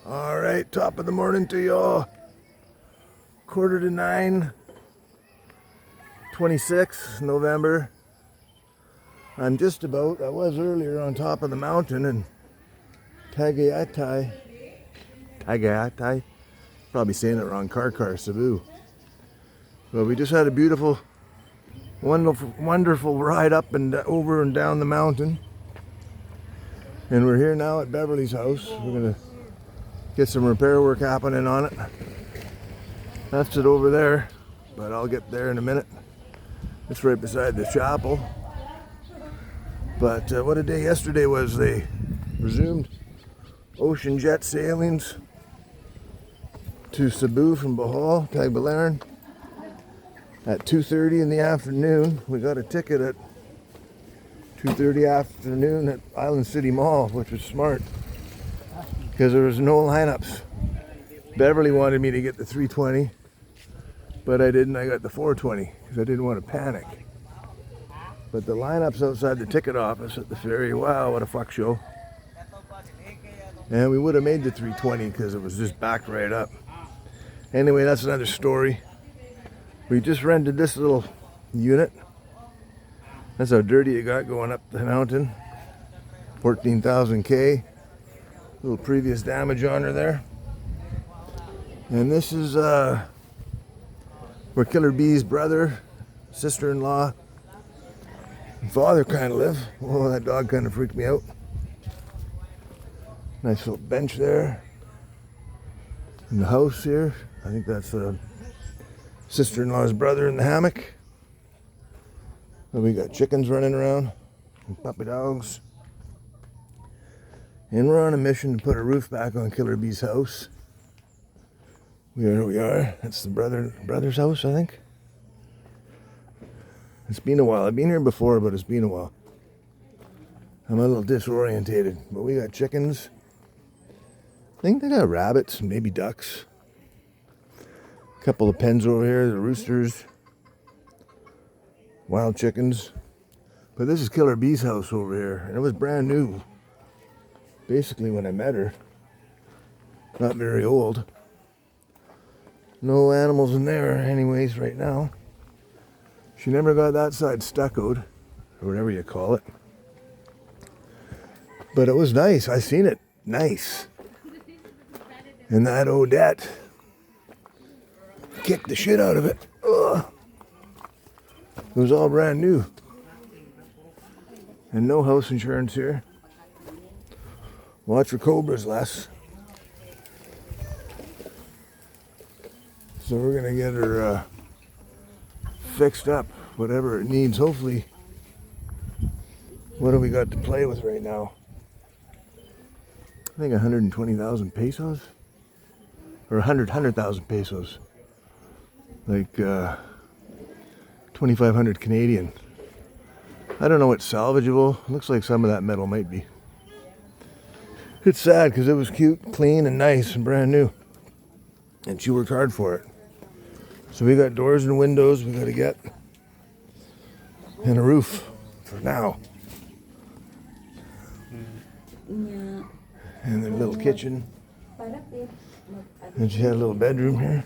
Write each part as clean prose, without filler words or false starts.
All right, top of the morning to y'all. 8:45, 26 November. I was earlier on top of the mountain in Tagayatay. Probably saying it wrong, Carcar, Cebu. But we just had a beautiful, wonderful ride up and over and down the mountain. And we're here now at Beverly's house. We're gonna get some repair work happening on it. Left it over there, but I'll get there in a minute. It's right beside the chapel. But what a day yesterday was. They resumed ocean jet sailings to Cebu from Bohol, Tagbilaran, at 2:30 in the afternoon. We got a ticket at 2:30 afternoon at Island City Mall, which was smart because there was no lineups. Beverly wanted me to get the 320, but I didn't. I got the 420 because I didn't want to panic. But the lineups outside the ticket office at the ferry, wow, what a fuck show. And we would have made the 320 because it was just backed right up. Anyway, that's another story. We just rented this little unit. That's how dirty it got going up the mountain. 14,000 K. Little previous damage on her there. And this is where Killer B's brother, sister-in-law, and father kind of live. Oh, that dog kind of freaked me out. Nice little bench there. In the house here. I think that's sister-in-law's brother in the hammock. And we got chickens running around and puppy dogs. And we're on a mission to put a roof back on Killer B's house. We are. That's the brother's house, I think. It's been a while. I've been here before, but it's been a while. I'm a little disorientated, but we got chickens. I think they got rabbits and maybe ducks. A couple of pens over here, the roosters, wild chickens. But this is Killer B's house over here, and it was brand new. Basically when I met her. Not very old. No animals in there anyways right now. She never got that side stuccoed, or whatever you call it. But it was nice. I seen it. Nice. And that Odette kicked the shit out of it. Ugh. It was all brand new. And no house insurance here. Watch for cobras, Les. So we're gonna get her fixed up, whatever it needs. Hopefully, what do we got to play with right now? I think 120,000 pesos, or 100,000 pesos, like 2,500 Canadian. I don't know what's salvageable. Looks like some of that metal might be. It's sad because it was cute, clean, and nice, and brand new, and she worked hard for it. So we got doors and windows we got to get, and a roof for now. And the little kitchen. And she had a little bedroom here.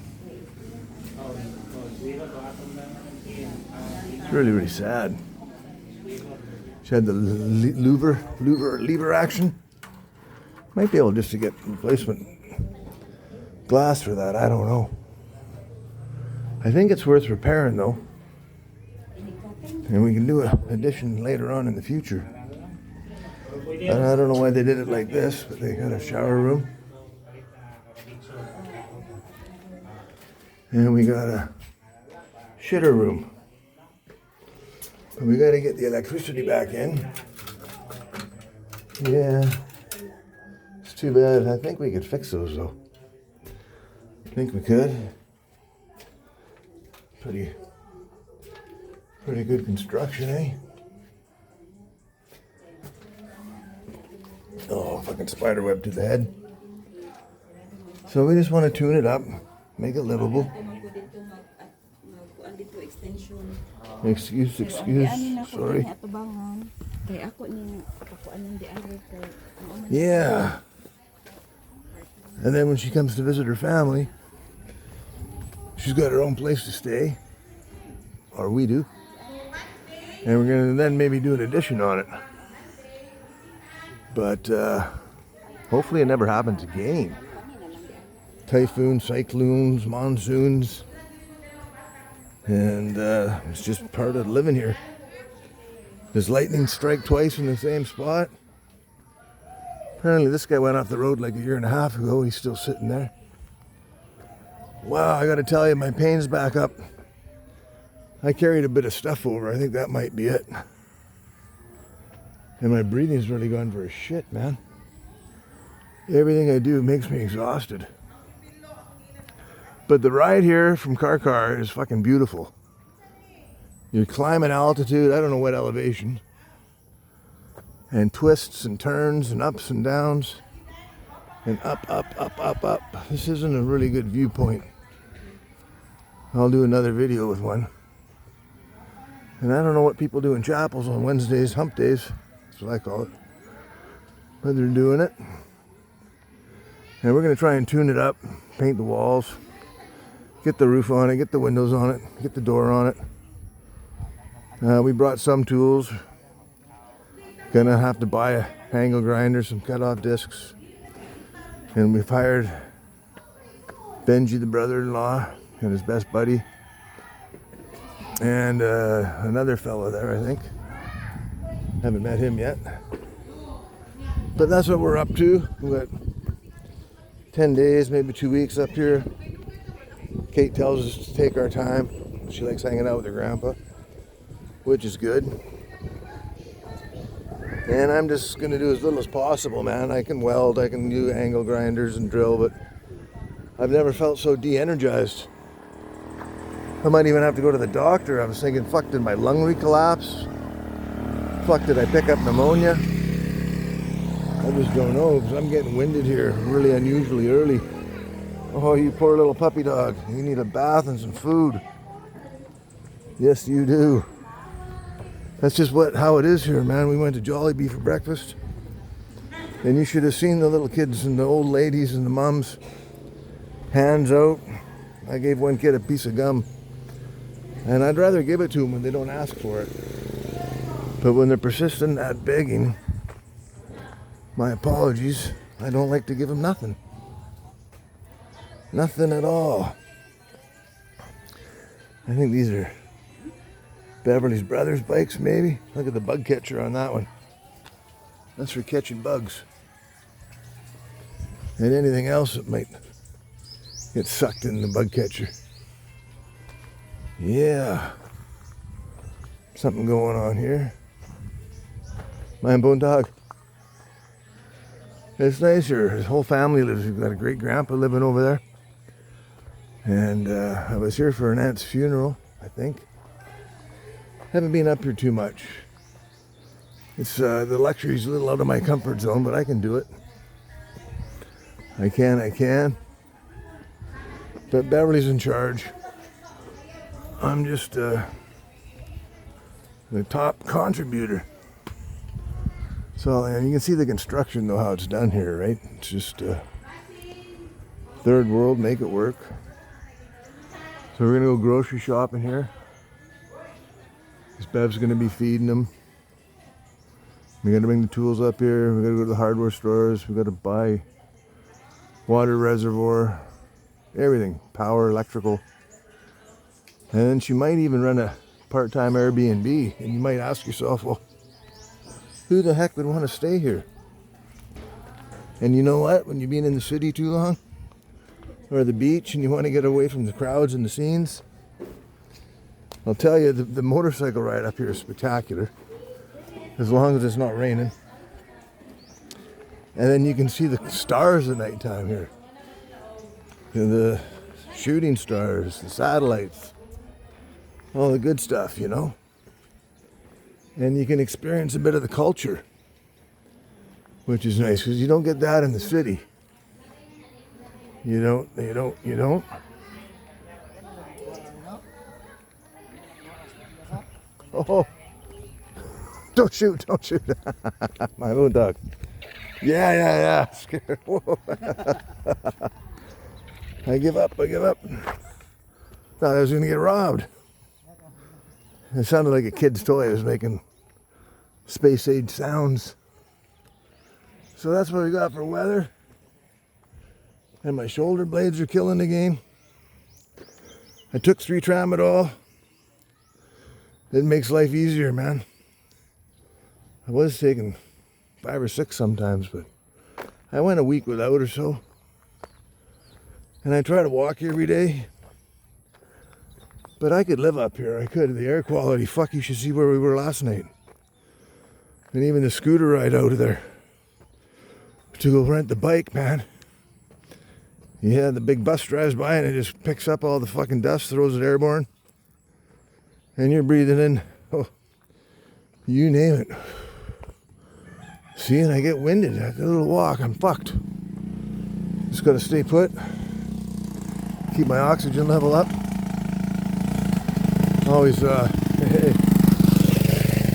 It's really, really sad. She had the lever action. Might be able just to get replacement glass for that. I don't know. I think it's worth repairing though. And we can do an addition later on in the future. And I don't know why they did it like this, but they got a shower room. And we got a shitter room. And we got to get the electricity back in. Yeah. It's too bad. I think we could fix those though. I think we could. Pretty good construction, eh? Oh, fucking spider web to the head. So we just want to tune it up, make it livable. Excuse, sorry. Yeah. And then when she comes to visit her family, she's got her own place to stay, or we do. And we're gonna then maybe do an addition on it. But hopefully it never happens again. Typhoons, cyclones, monsoons. And it's just part of living here. Does lightning strike twice in the same spot? Apparently this guy went off the road like a year and a half ago. He's still sitting there. Wow, I gotta tell you, my pain's back up. I carried a bit of stuff over. I think that might be it. And my breathing's really gone for a shit, man. Everything I do makes me exhausted. But the ride here from Carcar is fucking beautiful. You climb at altitude, I don't know what elevation. And twists and turns and ups and downs. And up, up, up, up, up. This isn't a really good viewpoint. I'll do another video with one. And I don't know what people do in chapels on Wednesdays, hump days. That's what I call it. But they're doing it. And we're going to try and tune it up. Paint the walls. Get the roof on it. Get the windows on it. Get the door on it. We brought some tools. Gonna have to buy a angle grinder, some cut-off discs. And we've hired Benji, the brother-in-law, and his best buddy. And another fellow there, I think. Haven't met him yet. But that's what we're up to. We've got 10 days, maybe 2 weeks up here. Kate tells us to take our time. She likes hanging out with her grandpa, which is good. And I'm just going to do as little as possible, man. I can weld, I can do angle grinders and drill, but I've never felt so de-energized. I might even have to go to the doctor. I was thinking, fuck, did my lung recollapse? Fuck, did I pick up pneumonia? I just don't know, because I'm getting winded here really unusually early. Oh, you poor little puppy dog. You need a bath and some food. Yes, you do. That's just how it is here, man. We went to Jollibee for breakfast. And you should have seen the little kids and the old ladies and the mums. Hands out. I gave one kid a piece of gum. And I'd rather give it to them when they don't ask for it. But when they're persistent at begging, my apologies, I don't like to give them nothing. Nothing at all. I think these are Beverly's brother's bikes, maybe. Look at the bug catcher on that one. That's for catching bugs. And anything else that might get sucked in the bug catcher. Yeah. Something going on here. My bone dog. It's nice here. His whole family lives. We've got a great grandpa living over there. And I was here for an aunt's funeral, I think. Haven't been up here too much. It's the luxury's a little out of my comfort zone, but I can do it. I can. But Beverly's in charge. I'm just the top contributor. So, and you can see the construction, though, how it's done here, right? It's just third world, make it work. So we're gonna go grocery shopping here. This Bev's gonna be feeding them. We gotta bring the tools up here. We gotta go to the hardware stores. We gotta buy water reservoir, everything, power, electrical. And then she might even run a part-time Airbnb. And you might ask yourself, well, who the heck would want to stay here? And you know what? When you've been in the city too long, or the beach, and you want to get away from the crowds and the scenes, I'll tell you, the motorcycle ride up here is spectacular, as long as it's not raining. And then you can see the stars at nighttime here. The shooting stars, the satellites, all the good stuff, you know. And you can experience a bit of the culture, which is nice, because you don't get that in the city. You don't. Oh, don't shoot. My own dog. Yeah. Scared. Whoa. I give up. Thought I was going to get robbed. It sounded like a kid's toy. It was making space age sounds. So that's what we got for weather. And my shoulder blades are killing the game. I took 3 tramadol. It makes life easier, man. I was taking 5 or 6 sometimes, but I went a week without or so. And I try to walk every day. But I could live up here. I could. The air quality, fuck, you should see where we were last night. And even the scooter ride out of there to go rent the bike, man. Yeah, the big bus drives by and it just picks up all the fucking dust, throws it airborne. And you're breathing in, oh, you name it. See, and I get winded at the little walk. I'm fucked. Just gotta stay put. Keep my oxygen level up. Always, hey,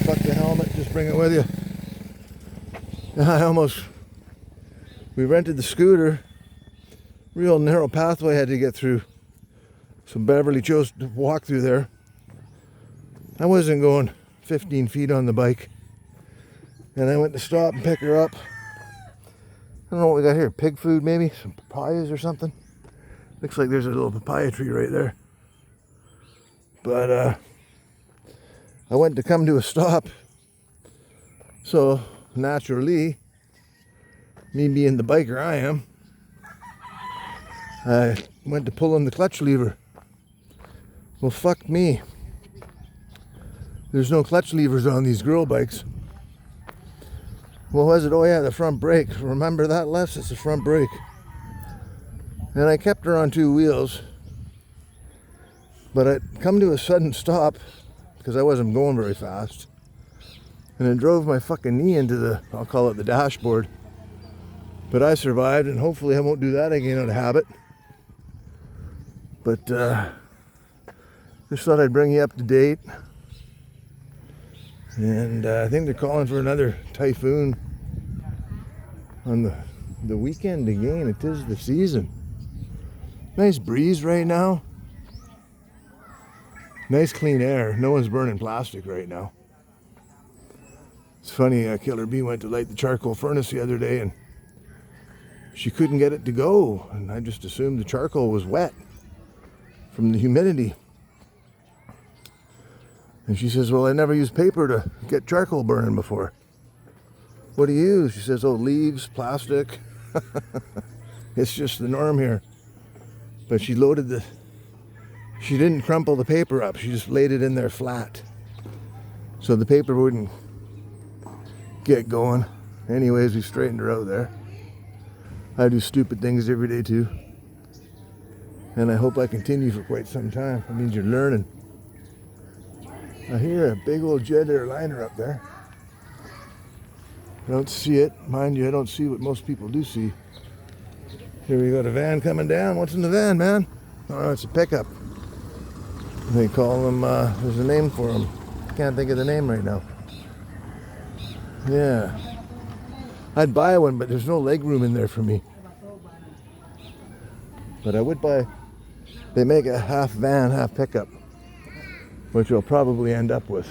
fuck the helmet, just bring it with you. We rented the scooter. Real narrow pathway I had to get through. So Beverly chose to walk through there. I wasn't going 15 feet on the bike. And I went to stop and pick her up. I don't know what we got here. Pig food maybe? Some papayas or something? Looks like there's a little papaya tree right there. But I went to come to a stop. So naturally, me being the biker I am, I went to pull on the clutch lever. Well, fuck me. There's no clutch levers on these girl bikes. What was it? Oh yeah, the front brake. Remember that, Les? It's the front brake. And I kept her on 2 wheels. But I'd come to a sudden stop because I wasn't going very fast. And it drove my fucking knee into the, I'll call it the dashboard. But I survived, and hopefully I won't do that again out of habit. But just thought I'd bring you up to date. And I think they're calling for another typhoon on the weekend again. It is the season. Nice breeze right now. Nice clean air. No one's burning plastic right now. It's funny, Killer B went to light the charcoal furnace the other day and she couldn't get it to go. And I just assumed the charcoal was wet from the humidity. And she says, well, I never used paper to get charcoal burning before. What do you use? She says, oh, leaves, plastic. It's just the norm here. But she didn't crumple the paper up. She just laid it in there flat. So the paper wouldn't get going. Anyways, we straightened her out there. I do stupid things every day too. And I hope I continue for quite some time. That means you're learning. I hear a big old jet airliner up there. I don't see it. Mind you, I don't see what most people do see. Here we got a van coming down. What's in the van, man? Oh, it's a pickup. They call them, there's a name for them. Can't think of the name right now. Yeah. I'd buy one, but there's no leg room in there for me. But I would buy, they make a half van, half pickup, which I'll probably end up with.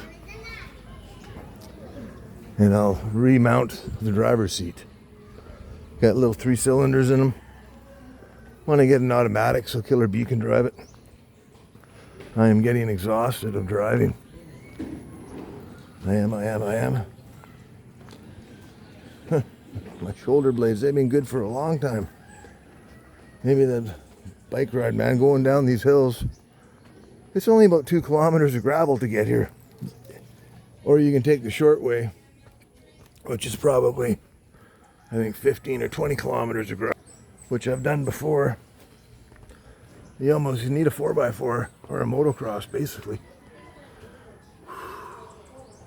And I'll remount the driver's seat. Got little 3 cylinders in them. Want to get an automatic so Killer B can drive it. I am getting exhausted of driving. I am. My shoulder blades, they've been good for a long time. Maybe that bike ride, man, going down these hills. It's only about 2 kilometers of gravel to get here. Or you can take the short way, which is probably, I think, 15 or 20 kilometers of gravel, which I've done before. You need a 4x4 or a motocross, basically.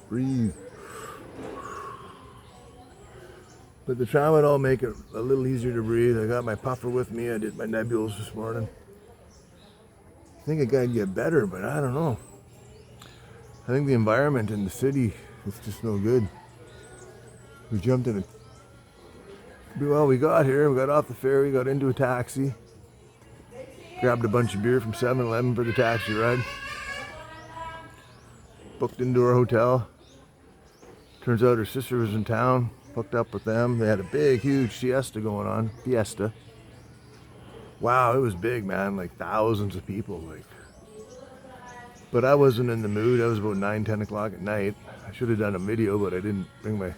Breathe. But the tramadol make it a little easier to breathe. I got my puffer with me. I did my nebules this morning. I think it got to get better, but I don't know. I think the environment in the city is just no good. We jumped in we got here, we got off the ferry, got into a taxi. Grabbed a bunch of beer from 7-Eleven for the taxi ride. Booked into her hotel. Turns out her sister was in town. Hooked up with them. They had a big, huge fiesta going on. Fiesta. Wow, it was big, man. Like thousands of people. But I wasn't in the mood. It was about 9-10 o'clock at night. I should have done a video, but I didn't bring my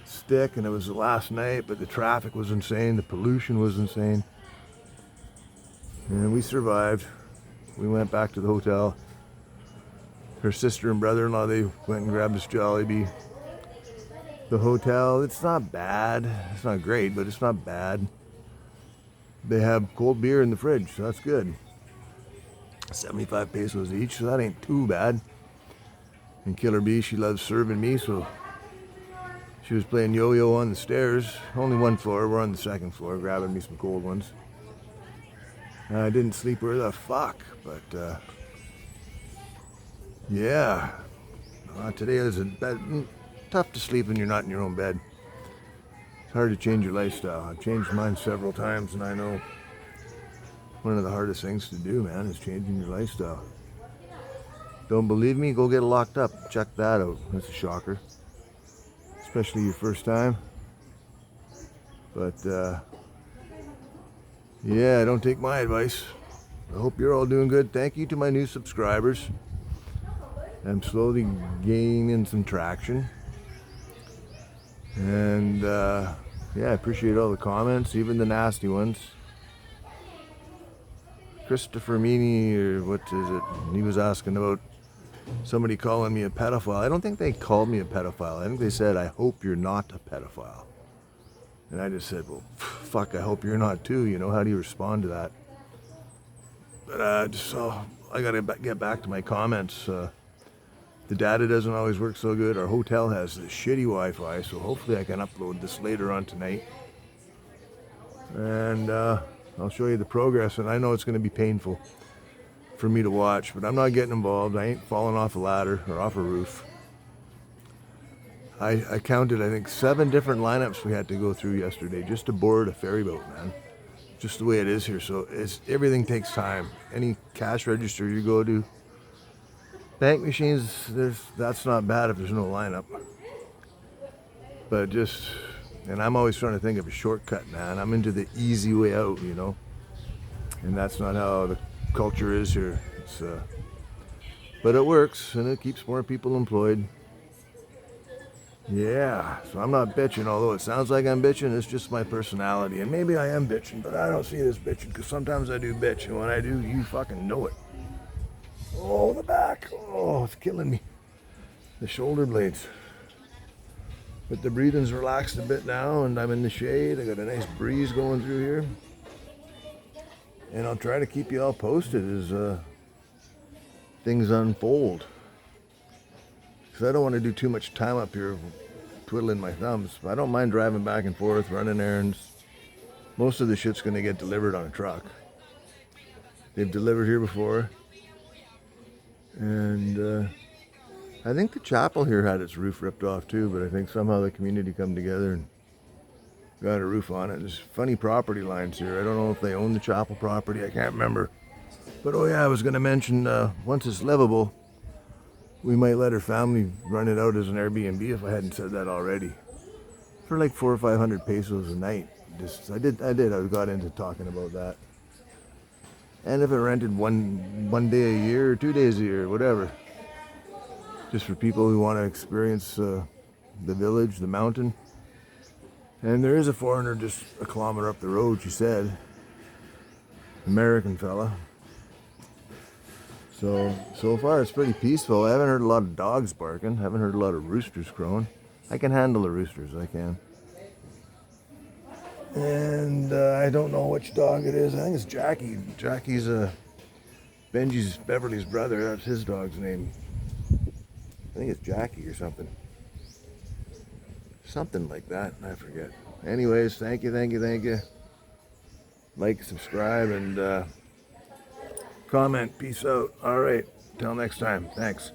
stick, and it was the last night, but the traffic was insane. The pollution was insane. And we survived. We went back to the hotel. Her sister and brother-in-law, they went and grabbed us Jollibee. The hotel, it's not bad. It's not great, but it's not bad. They have cold beer in the fridge, so that's good. 75 pesos each, so that ain't too bad. And Killer Bee, she loves serving me, so she was playing yo-yo on the stairs. Only one floor, we're on the second floor, grabbing me some cold ones. I didn't sleep where the fuck, but yeah. Today is tough to sleep when you're not in your own bed. It's hard to change your lifestyle. I've changed mine several times, and I know one of the hardest things to do, man, is changing your lifestyle. Don't believe me? Go get locked up. Check that out. That's a shocker. Especially your first time. But, yeah, don't take my advice. I hope you're all doing good. Thank you to my new subscribers. I'm slowly gaining some traction. And, yeah, I appreciate all the comments, even the nasty ones. Christopher Meany, or what is it? He was asking about somebody calling me a pedophile. I don't think they called me a pedophile. I think they said, I hope you're not a pedophile. And I just said, well, fuck, I hope you're not too. You know, how do you respond to that? But so I got to get back to my comments. The data doesn't always work so good. Our hotel has this shitty Wi-Fi, so hopefully I can upload this later on tonight. And I'll show you the progress, and I know it's going to be painful for me to watch, but I'm not getting involved. I ain't falling off a ladder or off a roof. I counted, I think, 7 different lineups we had to go through yesterday just to board a ferry boat, man. Just the way it is here. So everything takes time. Any cash register you go to, bank machines, that's not bad if there's no lineup. But and I'm always trying to think of a shortcut, man. I'm into the easy way out, you know. And that's not how the culture is here. But it works, and it keeps more people employed. Yeah, so I'm not bitching, although it sounds like I'm bitching. It's just my personality. And maybe I am bitching, but I don't see it as bitching, because sometimes I do bitch, and when I do, you fucking know it. Oh, the back. Oh, it's killing me. The shoulder blades. But the breathing's relaxed a bit now, and I'm in the shade. I got a nice breeze going through here. And I'll try to keep you all posted as things unfold. Because I don't want to do too much time up here twiddling my thumbs. I don't mind driving back and forth, running errands. Most of the shit's going to get delivered on a truck. They've delivered here before. And I think the chapel here had its roof ripped off too, but I think somehow the community come together and got a roof on it. There's funny property lines here. I don't know if they own the chapel property. I can't remember. But oh yeah, I was going to mention, once it's livable, we might let her family run it out as an Airbnb if I hadn't said that already. For like 400 or 500 pesos a night. I got into talking about that. And if it rented one day a year or 2 days a year, whatever. Just for people who want to experience the village, the mountain. And there is a foreigner just a kilometer up the road, she said. American fella. So far it's pretty peaceful. I haven't heard a lot of dogs barking. Haven't heard a lot of roosters crowing. I can handle the roosters, I can. And I don't know which dog it is. I think it's Jackie. Jackie's Beverly's brother. That's his dog's name. I think it's Jackie or something. Something like that. I forget. Anyways, thank you. Like, subscribe, and comment. Peace out. All right. Till next time. Thanks.